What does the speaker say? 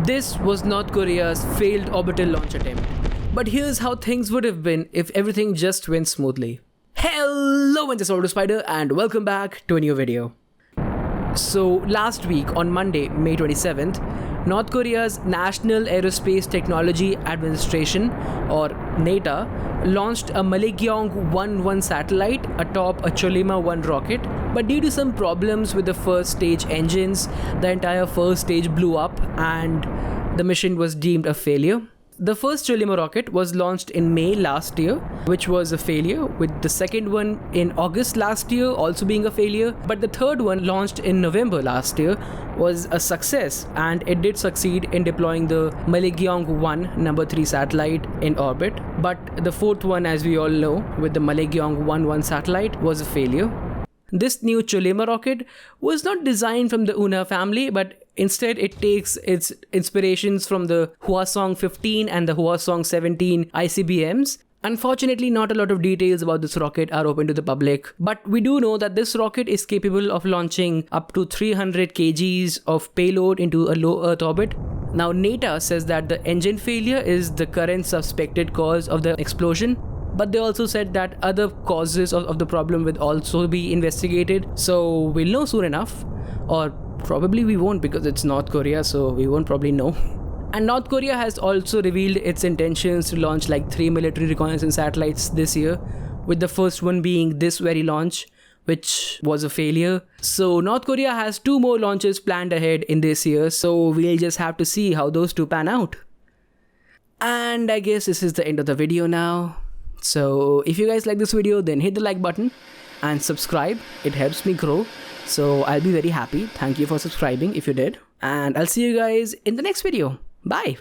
This was North Korea's failed orbital launch attempt. But here's how things would have been if everything just went smoothly. Hello, it's Spider, and welcome back to a new video. So last week on Monday, May 27th, North Korea's National Aerospace Technology Administration, or NATA, launched a Malekyong-1 satellite atop a Cholima-1 rocket, but due to some problems with the first stage engines, the entire first stage blew up and the mission was deemed a failure. The first Cholima rocket was launched in May last year, which was a failure, with the second one in August last year also being a failure, but the third one, launched in November last year, was a success, and it did succeed in deploying the Malekyong-1 number 3 satellite in orbit. But the fourth one, as we all know, with the Malekyong-1 satellite, was a failure. This new Cholima rocket was not designed from the Una family, but instead it takes its inspirations from the Hwasong 15 and the Hwasong 17 ICBMs. Unfortunately, not a lot of details about this rocket are open to the public, but we do know that this rocket is capable of launching up to 300 kgs of payload into a low Earth orbit. Now, NATA says that the engine failure is the current suspected cause of the explosion, but they also said that other causes of the problem will also be investigated, so we'll know soon enough. Or probably we won't, because it's North Korea, so we won't probably know. And North Korea has also revealed its intentions to launch like 3 military reconnaissance satellites this year, with the first one being this very launch, which was a failure. So North Korea has 2 more launches planned ahead in this year, so we'll just have to see how those 2 pan out. And I guess this is the end of the video now. So if you guys like this video, then hit the like button and subscribe. It helps me grow, so I'll be very happy. Thank you for subscribing if you did, and I'll see you guys in the next video. Bye.